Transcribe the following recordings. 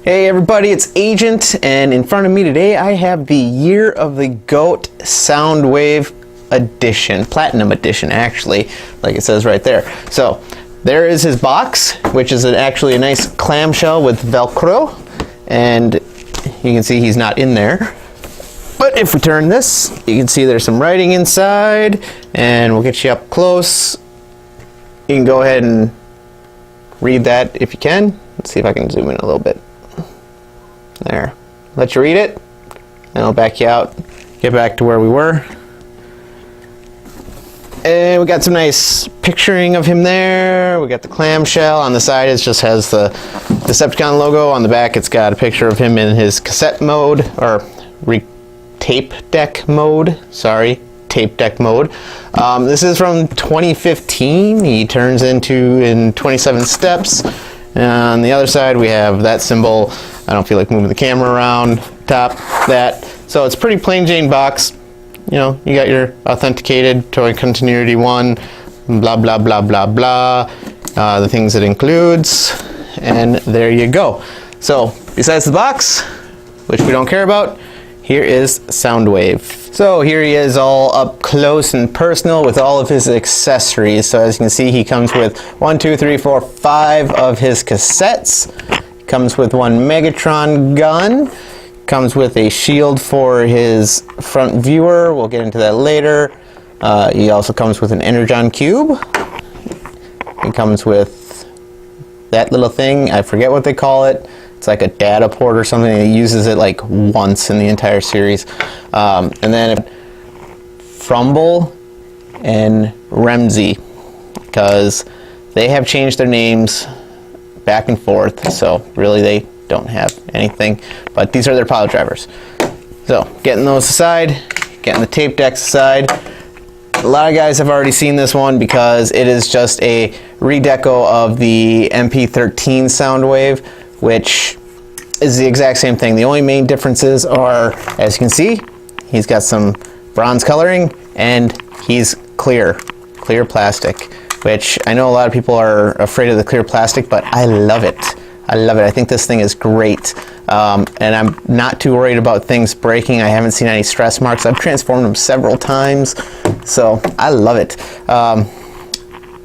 Hey everybody, it's Agent, and in front of me today I have the Year of the Goat Soundwave Edition, Platinum Edition actually, like it says right there. So there is his box, which is actually a nice clamshell with Velcro, and you can see he's not in there. But if we turn this, you can see there's some writing inside, and we'll get you up close. You can go ahead and read that if you can. Let's see if I can zoom in a little bit. There. Let you read it, and I'll back you out. Get back to where we were. And we got some nice picturing of him there. We got the clamshell. On the side it just has the Decepticon logo. On the back it's got a picture of him in his cassette mode, or tape deck mode. Sorry, tape deck mode. This is from 2015. He turns into in 27 steps. And on the other side we have that symbol. I don't feel like moving the camera around. Top, that. So it's a pretty plain Jane box. You know, you got your authenticated Toy Continuity 1, blah blah blah blah blah, the things it includes, and there you go. So besides the box, which we don't care about, here is Soundwave. So here he is all up close and personal with all of his accessories. So as you can see, he comes with 1, 2, 3, 4, 5 of his cassettes. Comes with one Megatron gun. Comes with a shield for his front viewer. We'll get into that later. He also comes with an Energon cube. He comes with that little thing. I forget what they call it. It's like a data port or something. He uses it like once in the entire series. And then Frumble and Remzi, because they have changed their names back and forth, so really they don't have anything, but these are their pile drivers. So getting those aside, getting the tape decks aside. A lot of guys have already seen this one because it is just a redeco of the MP-13 Soundwave, which is the exact same thing. The only main differences are, as you can see, he's got some bronze coloring and he's clear plastic, which I know a lot of people are afraid of the clear plastic, but I love it. I love it. I think this thing is great. And I'm not too worried about things breaking. I haven't seen any stress marks. I've transformed them several times, so I love it.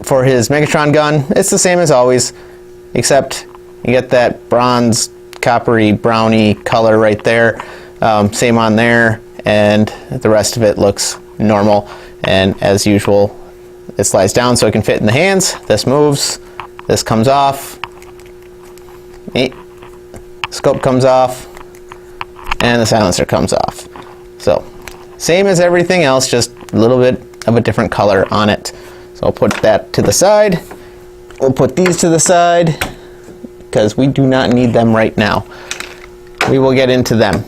For his Megatron gun, it's the same as always, except you get that bronze, coppery, browny color right there. Same on there, and the rest of it looks normal. And as usual, it slides down so it can fit in the hands. This moves. This comes off. Scope comes off, and the silencer comes off. So same as everything else, just a little bit of a different color on it. So I'll put that to the side. We'll put these to the side because we do not need them right now. We will get into them.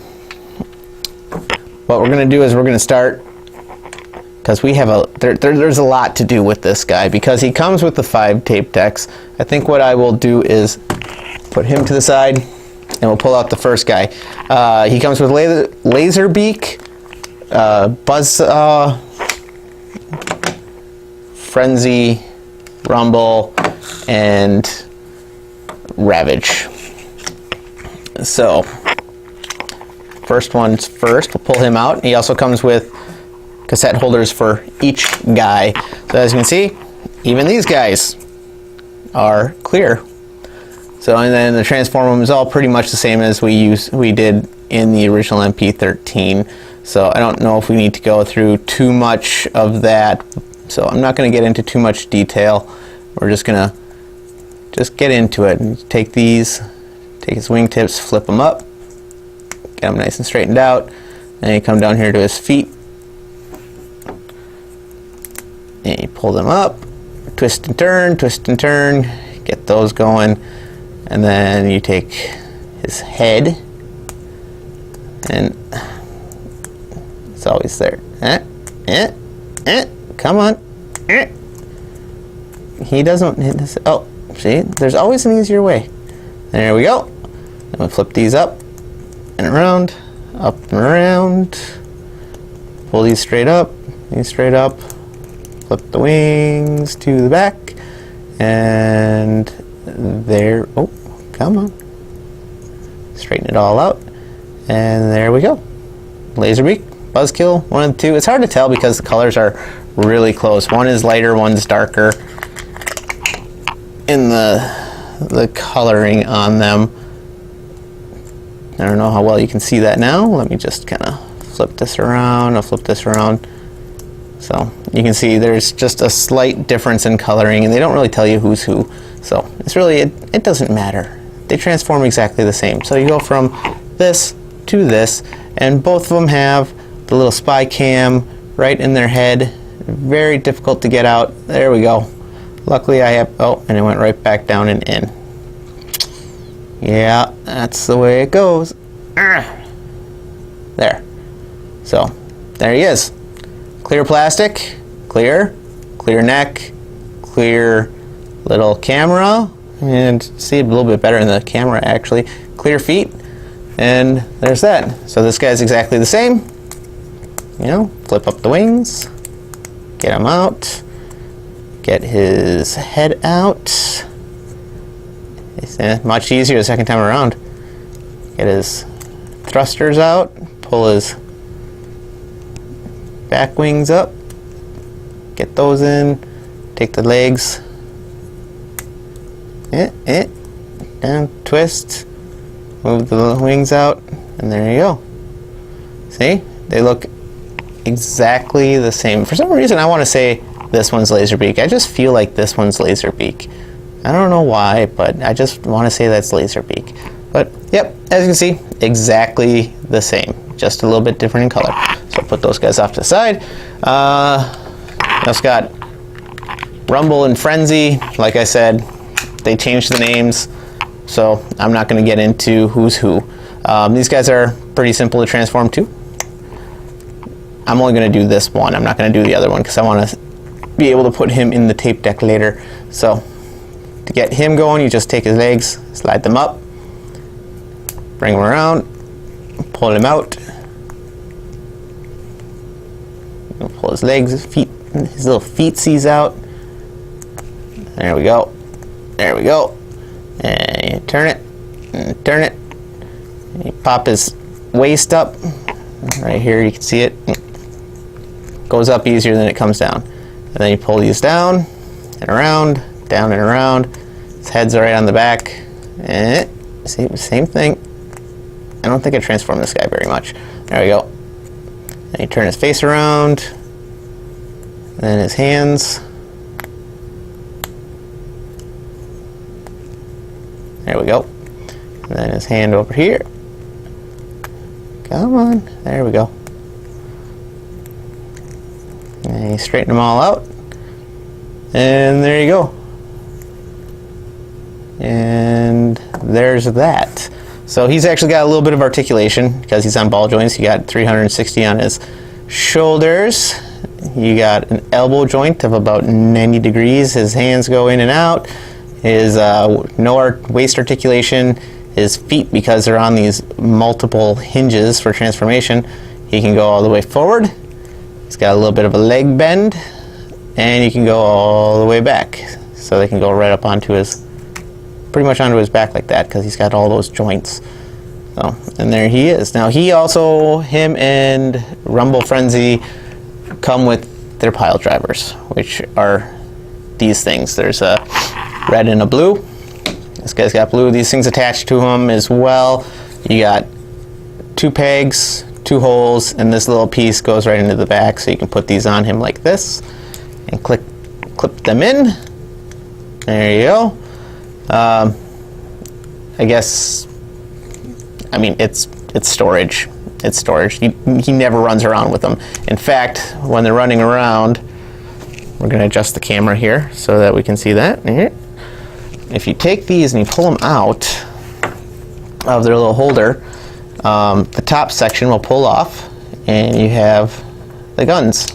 What we're going to do is we're going to start, because we have there's a lot to do with this guy, because he comes with the 5 tape decks. I think what I will do is put him to the side, and we'll pull out the first guy. He comes with laser beak, buzzsaw, frenzy, rumble, and ravage. So first one's first. We'll pull him out. He also comes with cassette holders for each guy. So as you can see, even these guys are clear. So, and then the transform is all pretty much the same as we did in the original MP-13. So I don't know if we need to go through too much of that. So I'm not going to get into too much detail. We're just going to get into it and take these, take his wingtips, flip them up, get them nice and straightened out. And you come down here to his feet. And you pull them up, twist and turn, get those going. And then you take his head, and it's always there. Come on. He doesn't, oh, see, there's always an easier way. There we go. And we flip these up and around, up and around. Pull these straight up, flip the wings to the back, and there, oh, come on. Straighten it all out, and there we go. Laserbeak, Buzzkill, one of the two. It's hard to tell because the colors are really close. One is lighter, one's darker in the coloring on them. I don't know how well you can see that now. Let me just kind of flip this around. I'll flip this around. So you can see there's just a slight difference in coloring, and they don't really tell you who's who. So it's really, it doesn't matter. They transform exactly the same. So you go from this to this, and both of them have the little spy cam right in their head. Very difficult to get out. There we go. Luckily I have, oh, and it went right back down and in. Yeah, that's the way it goes. There. So, there he is. Clear plastic, clear neck, clear little camera, and see it a little bit better in the camera actually. Clear feet, and there's that. So this guy's exactly the same. You know, flip up the wings, get him out, get his head out. It's much easier the second time around. Get his thrusters out, pull his back wings up, get those in, take the legs, down, twist, move the wings out, and there you go. See? They look exactly the same. For some reason I want to say this one's Laserbeak. I just feel like this one's Laserbeak. I don't know why, but I just want to say that's Laserbeak. But yep, as you can see, exactly the same, just a little bit different in color. So I'll put those guys off to the side. I've got Rumble and Frenzy. Like I said, they changed the names, so I'm not going to get into who's who. These guys are pretty simple to transform too. I'm only going to do this one. I'm not going to do the other one because I want to be able to put him in the tape deck later. So to get him going, you just take his legs, slide them up, bring him around, pull him out, pull his legs, his feet, his little feetsies out. There we go. There we go. And you turn it, and turn it. And you pop his waist up. Right here, you can see it. Goes up easier than it comes down. And then you pull these down and around, down and around. His head's right on the back. And same thing. I don't think I transformed this guy very much. There we go. And you turn his face around. And then his hands. There we go. And then his hand over here. Come on. There we go. And you straighten them all out. And there you go. And there's that. So he's actually got a little bit of articulation because he's on ball joints. You got 360 on his shoulders. You got an elbow joint of about 90 degrees. His hands go in and out. His no waist articulation. His feet, because they're on these multiple hinges for transformation, he can go all the way forward. He's got a little bit of a leg bend, and you can go all the way back. So they can go right up onto his, pretty much onto his back like that, because he's got all those joints. So, and there he is. Now he also, him and Rumble Frenzy come with their pile drivers, which are these things. There's a red and a blue. This guy's got blue. These things attached to him as well. You got 2 pegs, 2 holes, and this little piece goes right into the back, so you can put these on him like this and clip them in. There you go. I guess, I mean, it's storage. It's storage. He never runs around with them. In fact, when they're running around, we're going to adjust the camera here so that we can see that. If you take these and you pull them out of their little holder, the top section will pull off, and you have the guns.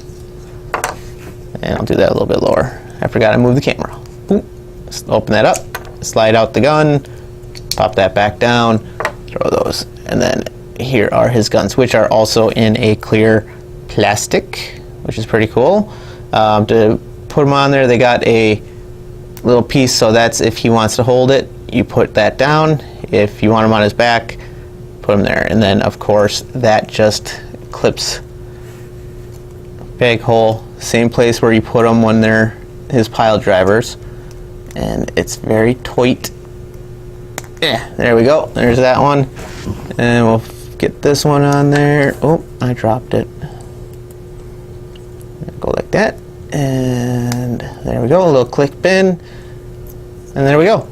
And I'll do that a little bit lower. I forgot to move the camera. Boop. Just open that up, slide out the gun, pop that back down, throw those, and then here are his guns, which are also in a clear plastic, which is pretty cool. To put them on there, they got a little piece, so that's if he wants to hold it, you put that down. If you want him on his back, put them there. And then of course that just clips bag hole, same place where you put them when they're his pile drivers, and it's very tight. Yeah, there we go. There's that one, and we'll get this one on there. Oh, I dropped it. Go like that, and there we go. A little click pin, and there we go.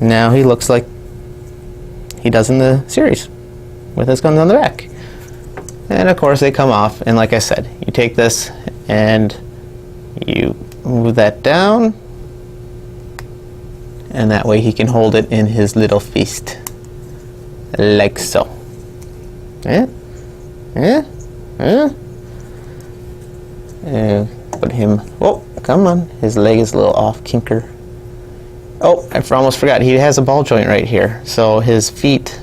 Now he looks like he does in the series with his guns on the back. And of course they come off, and like I said, you take this and you move that down, and that way he can hold it in his little fist like so. Put him, oh, come on, his leg is a little off kinker. Oh, I almost forgot, he has a ball joint right here, so his feet,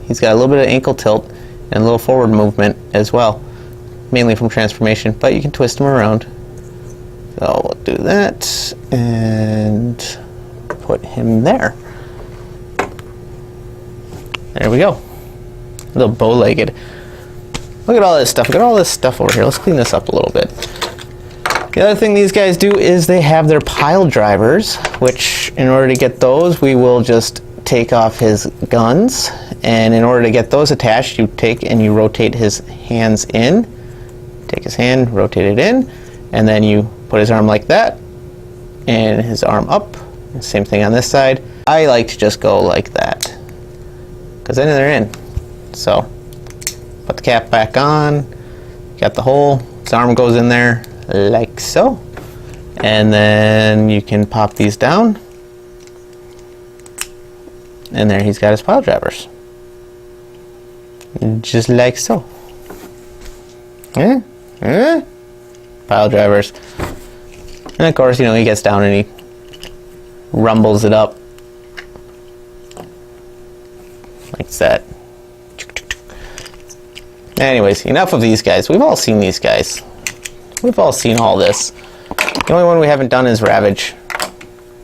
he's got a little bit of ankle tilt and a little forward movement as well, mainly from transformation, but you can twist them around. So we'll do that and put him there. There we go. A little bow-legged. Look at all this stuff. Look at all this stuff over here. Let's clean this up a little bit. The other thing these guys do is they have their pile drivers, which in order to get those, we will just take off his guns. And in order to get those attached, you take and you rotate his hands in. Take his hand, rotate it in, and then you put his arm like that, and his arm up. Same thing on this side. I like to just go like that, because then they're in. So, put the cap back on, got the hole, his arm goes in there like so, and then you can pop these down, and there he's got his pile drivers. Just like so. Pile drivers. And of course, you know, he gets down and he rumbles it up like that. Anyways, enough of these guys. We've all seen these guys. We've all seen all this. The only one we haven't done is Ravage.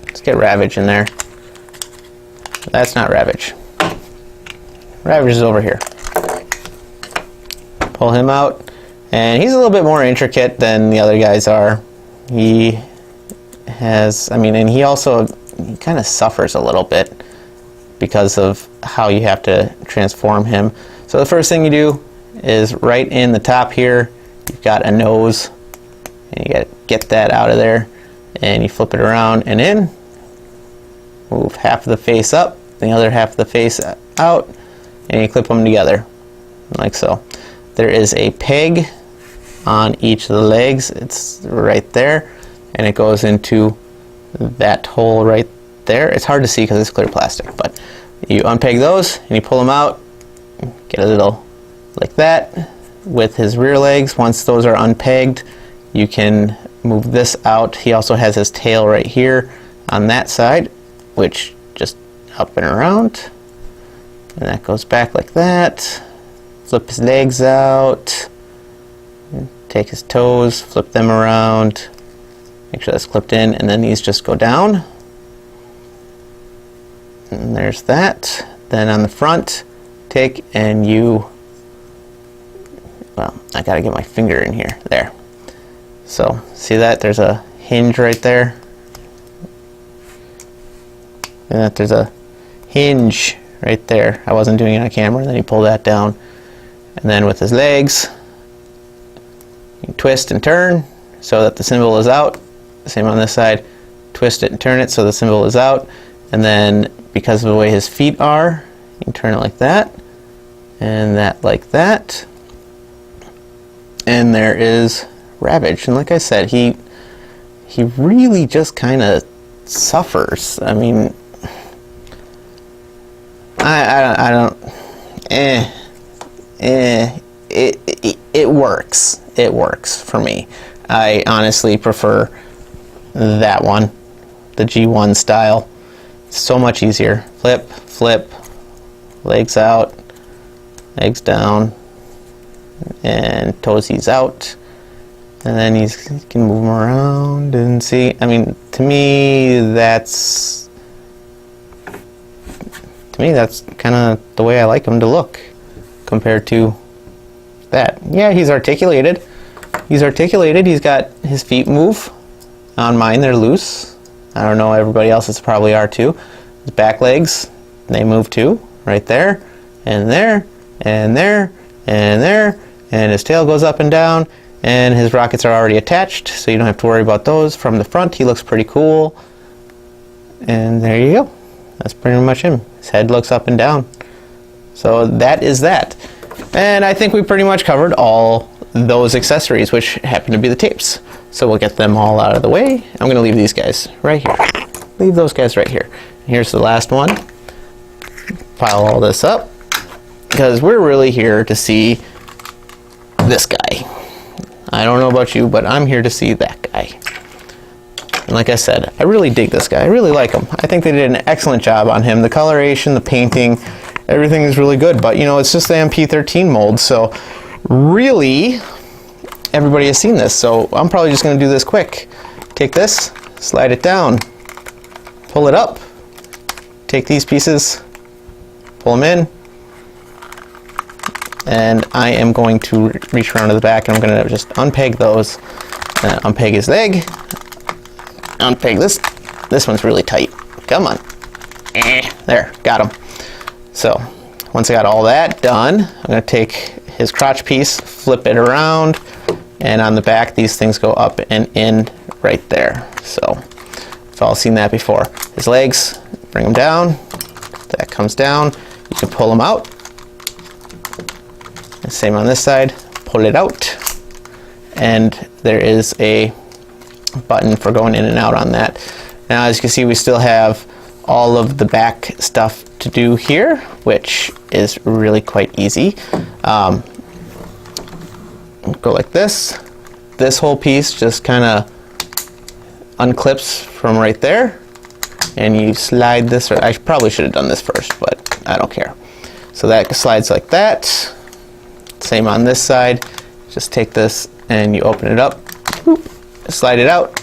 Let's get Ravage in there. That's not Ravage. Ravage is over here. Pull him out, and he's a little bit more intricate than the other guys are. He has, I mean, and he kind of suffers a little bit because of how you have to transform him. So the first thing you do is right in the top here, you've got a nose, and you got to get that out of there, and you flip it around and in, move half of the face up, the other half of the face out, and you clip them together like so. There is a peg on each of the legs. It's right there, and it goes into that hole right there. It's hard to see because it's clear plastic, but you unpeg those and you pull them out, get a little like that with his rear legs. Once those are unpegged, you can move this out. He also has his tail right here on that side, which just up and around, and that goes back like that. Flip his legs out, take his toes, flip them around, make sure that's clipped in, and then these just go down. And there's that. Then on the front, take and you, well, I gotta get my finger in here, there. So, see that? There's a hinge right there. And that there's a hinge right there. I wasn't doing it on camera, and then you pull that down. And then with his legs, you twist and turn so that the cymbal is out. Same on this side. Twist it and turn it so the cymbal is out. And then because of the way his feet are, you can turn it like that, and that like that. And there is Ravage. And like I said, he really just kind of suffers. I mean, I don't. It works. It works for me. I honestly prefer that one, the G1 style. It's so much easier. Flip, flip, legs out, legs down, and toesies out. And then you can move them around and see. I mean, to me, that's kind of the way I like them to look. compared to that. Yeah, he's articulated. He's articulated. He's got his feet move. On mine, they're loose. I don't know, everybody else's probably are too. His back legs, they move too. Right there, and there, and there, and there. And his tail goes up and down. And his rockets are already attached, so you don't have to worry about those. From the front, he looks pretty cool. And there you go. That's pretty much him. His head looks up and down. So that is that. And I think we pretty much covered all those accessories, which happen to be the tapes. So we'll get them all out of the way. I'm going to leave these guys right here. Leave those guys right here. Here's the last one. Pile all this up, because we're really here to see this guy. I don't know about you, but I'm here to see that guy. And like I said, I really dig this guy. I really like him. I think they did an excellent job on him. The coloration, the painting, everything is really good. But, you know, it's just the MP-13 mold. So, really, everybody has seen this. So, I'm probably just going to do this quick. Take this, slide it down, pull it up, take these pieces, pull them in. And I am going to reach around to the back, and I'm going to just unpeg those, unpeg his leg, unpeg this. This one's really tight. Come on. There, got him. So, once I got all that done, I'm going to take his crotch piece, flip it around, and on the back, these things go up and in right there. So, you've all seen that before. His legs, bring them down. That comes down. You can pull them out. Same on this side, pull it out, and there is a button for going in and out on that. Now, as you can see, we still have all of the back stuff to do here, which is really quite easy. Go like this. This whole piece just kind of unclips from right there, and you slide this, or I probably should have done this first, but I don't care. So that slides like that. Same on this side. Just take this and you open it up, whoop, slide it out,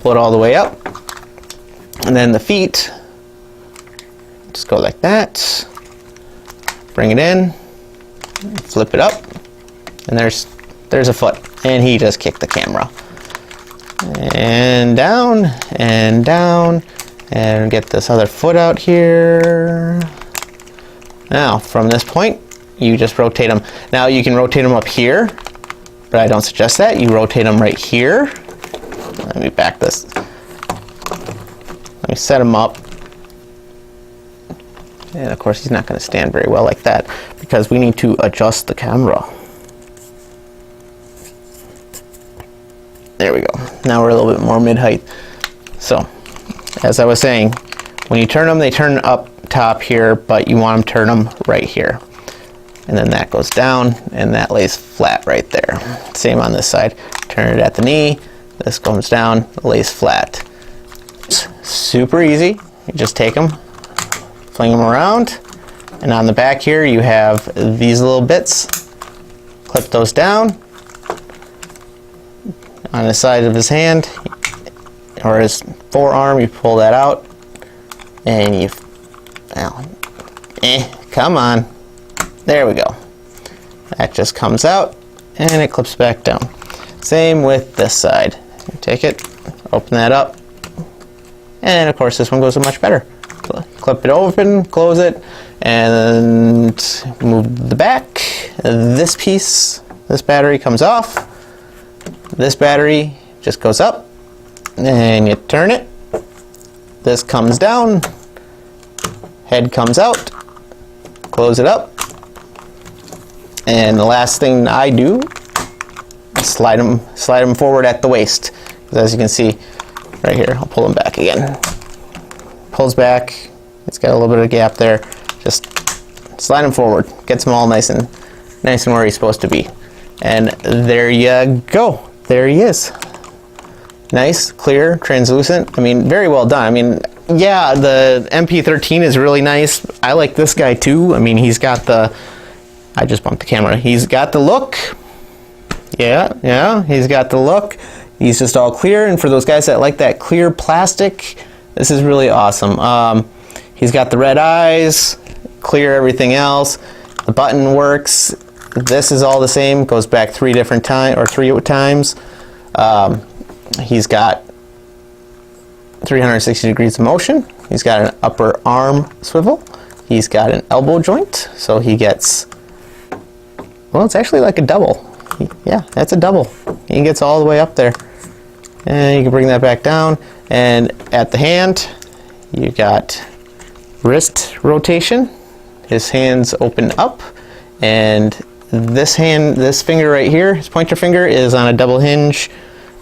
pull it all the way up, and then the feet just go like that. Bring it in, flip it up, and there's a foot, and he just kicked the camera. And down, and get this other foot out here. Now, from this point, you just rotate them. Now you can rotate them up here, but I don't suggest that. You rotate them right here. Let me back this. Let me set him up. And of course he's not going to stand very well like that, because we need to adjust the camera. There we go. Now we're a little bit more mid-height. So, as I was saying, when you turn them, they turn up top here, but you want them to turn them right here. And then that goes down, and that lays flat right there. Same on this side. Turn it at the knee. This comes down, lays flat. It's super easy. You just take them, fling them around, and on the back here you have these little bits. Clip those down. On the side of his hand, or his forearm, you pull that out, and you, well, come on. There we go. That just comes out, and it clips back down. Same with this side. Take it, open that up, and of course this one goes much better. Clip it open, close it, and move the back. This piece, this battery comes off. This battery just goes up, and you turn it. This comes down, head comes out, close it up. And the last thing I do is slide them forward at the waist. Because as you can see right here, I'll pull them back again. Pulls back. It's got a little bit of gap there. Just slide them forward. Gets them all nice and where he's supposed to be. And there you go. There he is. Nice, clear, translucent. I mean, very well done. I mean, yeah, the MP-13 is really nice. I like this guy too. I mean, he's got the... I just bumped the camera. He's got the look. Yeah, he's got the look. He's just all clear, and for those guys that like that clear plastic, this is really awesome. He's got the red eyes, clear everything else. The button works. This is all the same, goes back 3 times. He's got 360 degrees of motion. He's got an upper arm swivel. He's got an elbow joint, so he gets, well, it's actually like a double. Yeah, that's a double. He gets all the way up there. And you can bring that back down. And at the hand, you got wrist rotation. His hands open up, and this finger right here, his pointer finger, is on a double hinge,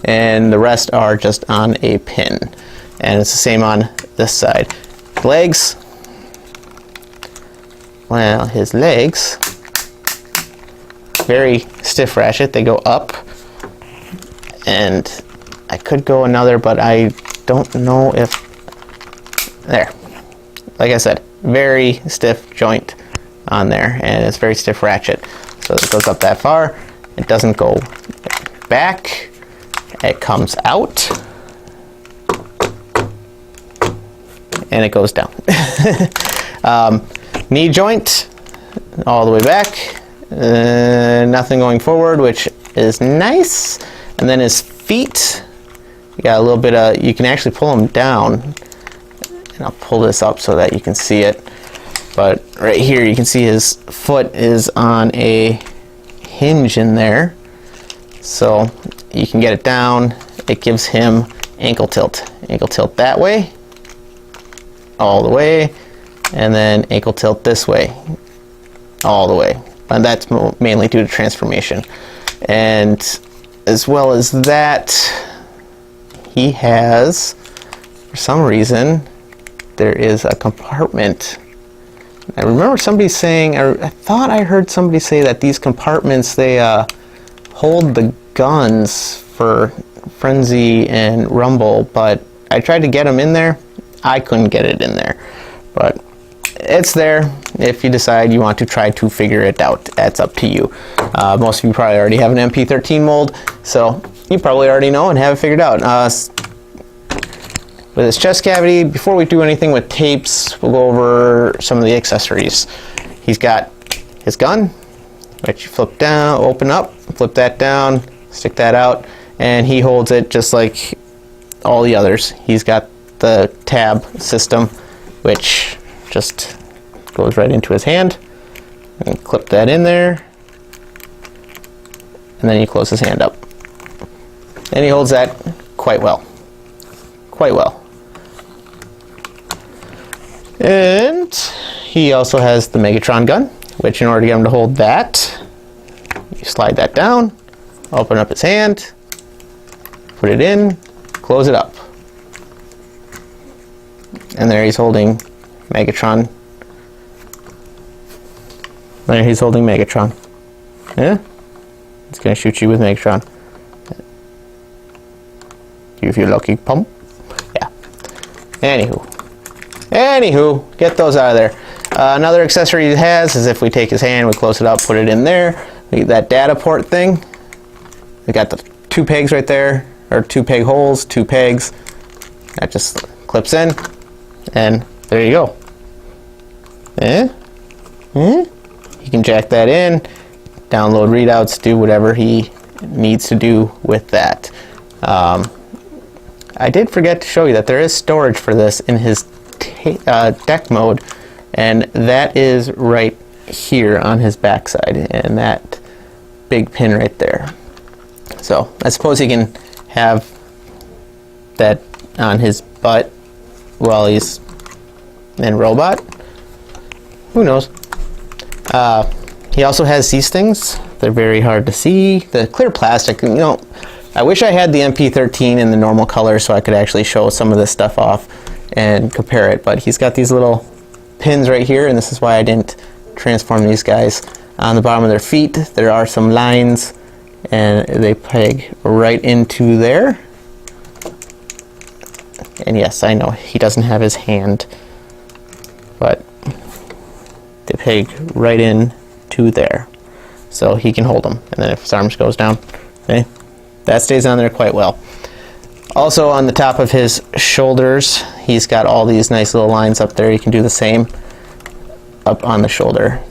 and the rest are just on a pin. And it's the same on this side. Legs, well, his legs, very stiff ratchet. They go up, and I could go another, but I don't know if, there. Like I said, very stiff joint on there, and it's very stiff ratchet. So it goes up that far. It doesn't go back. It comes out, and it goes down. Knee joint, all the way back. Nothing going forward, which is nice. And then his feet, you got a little bit of, you can actually pull them down. And I'll pull this up so that you can see it. But right here, you can see his foot is on a hinge in there. So you can get it down. It gives him ankle tilt. Ankle tilt that way, all the way, and then ankle tilt this way, all the way. And that's mainly due to transformation. And as well as that, he has, for some reason, there is a compartment. I remember somebody saying, I thought I heard somebody say that these compartments, they hold the guns for Frenzy and Rumble, but I tried to get them in there. I couldn't get it in there. But it's there if you decide you want to try to figure it out. That's up to you. Most of you probably already have an MP-13 mold, so you probably already know and have it figured out. With his chest cavity, before we do anything with tapes, we'll go over some of the accessories. He's got his gun, which you flip down, open up, flip that down, stick that out, and he holds it just like all the others. He's got the tab system, which just goes right into his hand, and clip that in there, and then you close his hand up. And he holds that quite well. Quite well. And he also has the Megatron gun, which in order to get him to hold that, you slide that down, open up his hand, put it in, close it up. And there he's holding Megatron. There he's holding Megatron. Yeah? It's gonna shoot you with Megatron. Give you a lucky pump. Yeah. Anywho, get those out of there. Another accessory he has is if we take his hand, we close it up, put it in there. We get that data port thing. We got the 2 pegs right there, or 2 peg holes, 2 pegs. That just clips in, and there you go. He can jack that in, download readouts, do whatever he needs to do with that. I did forget to show you that there is storage for this in his deck mode, and that is right here on his backside, and that big pin right there. So I suppose he can have that on his butt while he's in robot. Who knows? He also has these things. They're very hard to see. The clear plastic, you know, I wish I had the MP-13 in the normal color so I could actually show some of this stuff off and compare it, but he's got these little pins right here, and this is why I didn't transform these guys. On the bottom of their feet, there are some lines, and they peg right into there. And yes, I know he doesn't have his hand, but they peg right in to there, so he can hold them. And then if his arms goes down, okay, that stays on there quite well. Also on the top of his shoulders, he's got all these nice little lines up there. You can do the same up on the shoulder.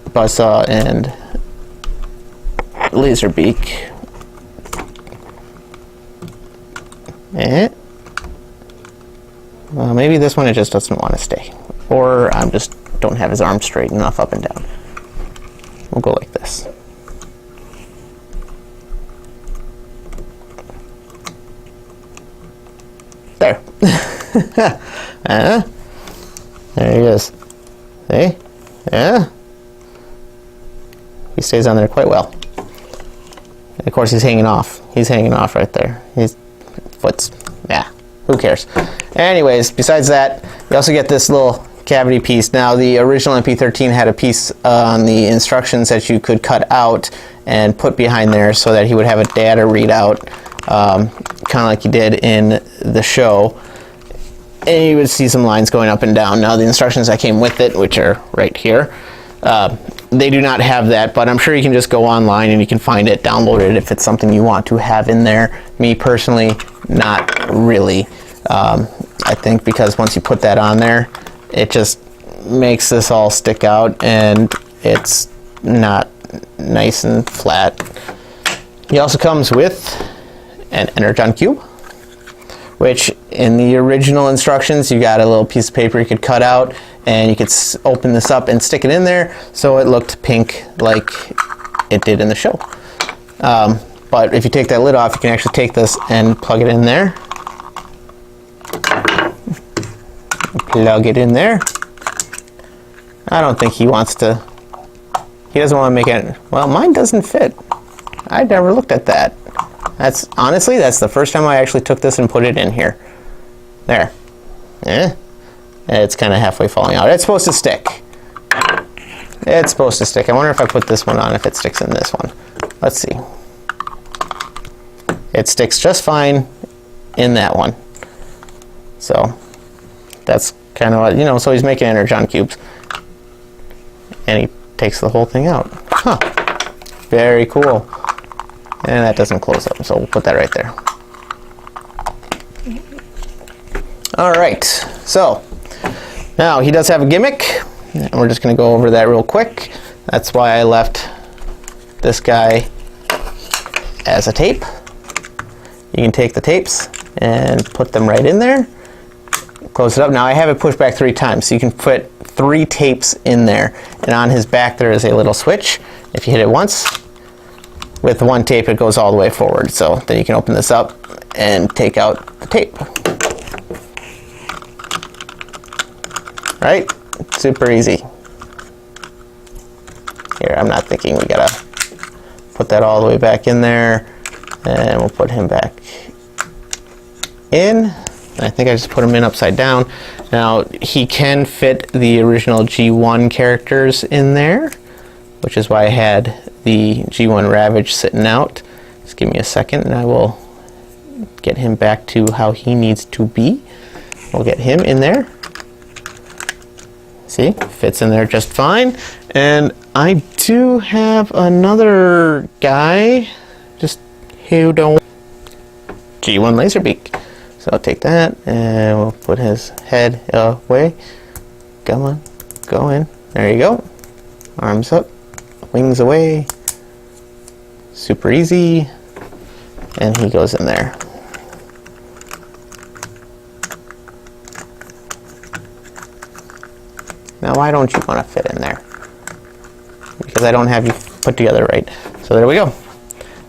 buzzsaw and laser beak. Well, maybe this one it just doesn't want to stay, or I just don't have his arms straight enough up and down. We'll go like this. There. There he is. See? Yeah. He stays on there quite well. And of course, he's hanging off. He's hanging off right there. His foot's, yeah, who cares? Anyways, besides that, you also get this little cavity piece. Now, the original MP-13 had a piece on the instructions that you could cut out and put behind there so that he would have a data readout, kind of like he did in the show. And you would see some lines going up and down. Now, the instructions that came with it, which are right here, they do not have that, but I'm sure you can just go online and you can find it, download it if it's something you want to have in there. Me personally, not really. I think because once you put that on there, it just makes this all stick out and it's not nice and flat. He also comes with an Energon cube, which in the original instructions you got a little piece of paper you could cut out and you could open this up and stick it in there so it looked pink like it did in the show. But if you take that lid off, you can actually take this and plug it in there. Plug it in there. I don't think he wants to, he doesn't want to make it, well, mine doesn't fit. I never looked at that. That's, honestly, that's the first time I actually took this and put it in here. There. It's kind of halfway falling out. It's supposed to stick. It's supposed to stick. I wonder if I put this one on, if it sticks in this one. Let's see. It sticks just fine in that one. So, that's kind of what, you know, so he's making Energon cubes. And he takes the whole thing out. Huh. Very cool. And that doesn't close up, so we'll put that right there. Alright, so now he does have a gimmick, and we're just going to go over that real quick. That's why I left this guy as a tape. You can take the tapes and put them right in there. Close it up. Now I have it pushed back 3 times, so you can put 3 tapes in there. And on his back there is a little switch. If you hit it once, with 1 tape it goes all the way forward. So then you can open this up and take out the tape. Right? Super easy. Here, I'm not thinking we gotta put that all the way back in there. And we'll put him back in. I think I just put him in upside down. Now, he can fit the original G1 characters in there, which is why I had the G1 Ravage sitting out. Just give me a second and I will get him back to how he needs to be. We'll get him in there. See, fits in there just fine. And I do have another guy, just who don't, G1 Laserbeak. So I'll take that and we'll put his head away. Come on, go in. There you go. Arms up, wings away. Super easy. And he goes in there. Now why don't you want to fit in there? Because I don't have you put together right. So there we go.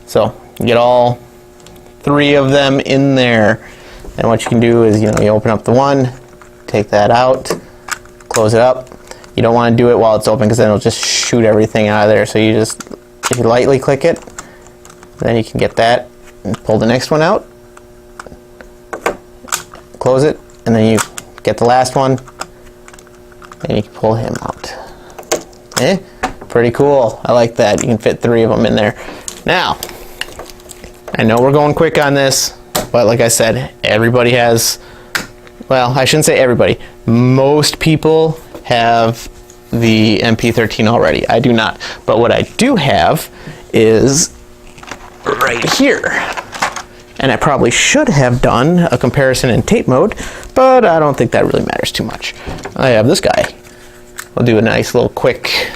So you get all 3 of them in there. And what you can do is, you know, you open up the one, take that out, close it up. You don't want to do it while it's open because then it'll just shoot everything out of there. So you just, if you lightly click it, then you can get that and pull the next one out, close it, and then you get the last one, and you can pull him out. Pretty cool. I like that. You can fit 3 of them in there. Now, I know we're going quick on this, but like I said, everybody has, well, I shouldn't say everybody. Most people have the MP-13 already. I do not. But what I do have is right here. And I probably should have done a comparison in tape mode, but I don't think that really matters too much. I have this guy. We'll do a nice little quick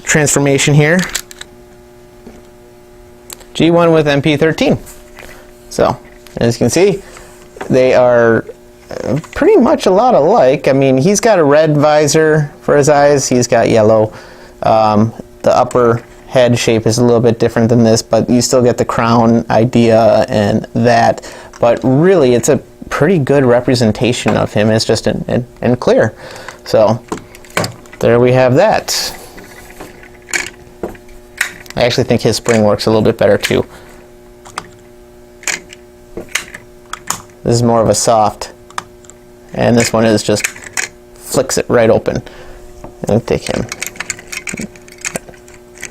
transformation here. G1 with MP-13. So, as you can see, they are pretty much a lot alike. I mean, he's got a red visor for his eyes. He's got yellow. The upper head shape is a little bit different than this, but you still get the crown idea and that. But really, it's a pretty good representation of him. It's just in clear. So, there we have that. I actually think his spring works a little bit better too. This is more of a soft, and this one is just flicks it right open. I'll take him.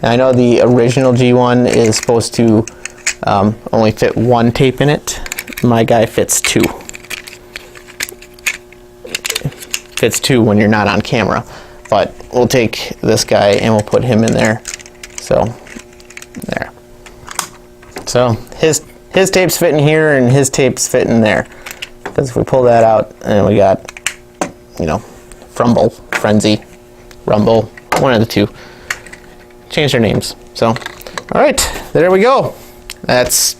Now, I know the original G1 is supposed to only fit one tape in it. My guy fits two. Fits two when you're not on camera, but we'll take this guy and we'll put him in there. So there. So his tapes fit in here and his tapes fit in there. Because if we pull that out, and we got, you know, Frumble, Frenzy, Rumble, one of the two. Change their names. So, all right, there we go. That's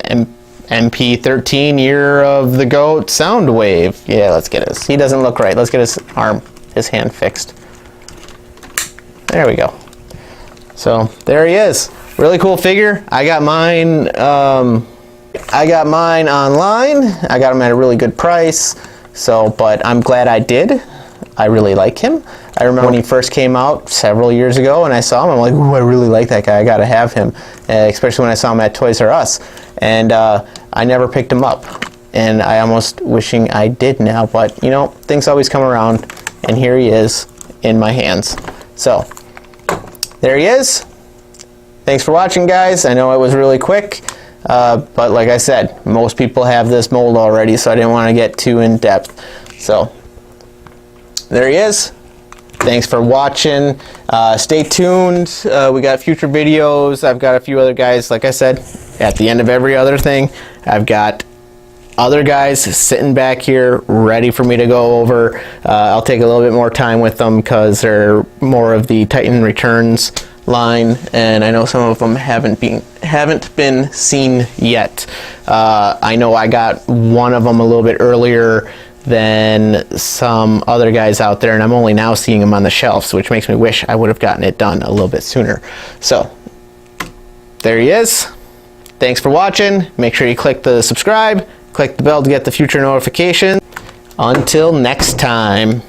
MP-13 Year of the Goat Soundwave. Yeah, let's get his. He doesn't look right. Let's get his hand fixed. There we go. So there he is. Really cool figure. I got mine. I got mine online. I got him at a really good price. So, but I'm glad I did. I really like him. I remember when he first came out several years ago, and I saw him. I'm like, ooh, I really like that guy. I gotta have him. Especially when I saw him at Toys R Us, and I never picked him up. And I almost wishing I did now, but you know, things always come around, and here he is in my hands. So there he is. Thanks for watching, guys. I know it was really quick, but like I said, most people have this mold already, so I didn't want to get too in depth. So there he is. Thanks for watching. Stay tuned. We got future videos. I've got a few other guys, like I said, at the end of every other thing. I've got other guys sitting back here ready for me to go over. I'll take a little bit more time with them because they're more of the Titan Returns line, and I know some of them haven't been seen yet. I know I got one of them a little bit earlier than some other guys out there, and I'm only now seeing them on the shelves, which makes me wish I would have gotten it done a little bit sooner. So there he is. Thanks for watching. Make sure you click the subscribe, click the bell to get the future notifications. Until next time.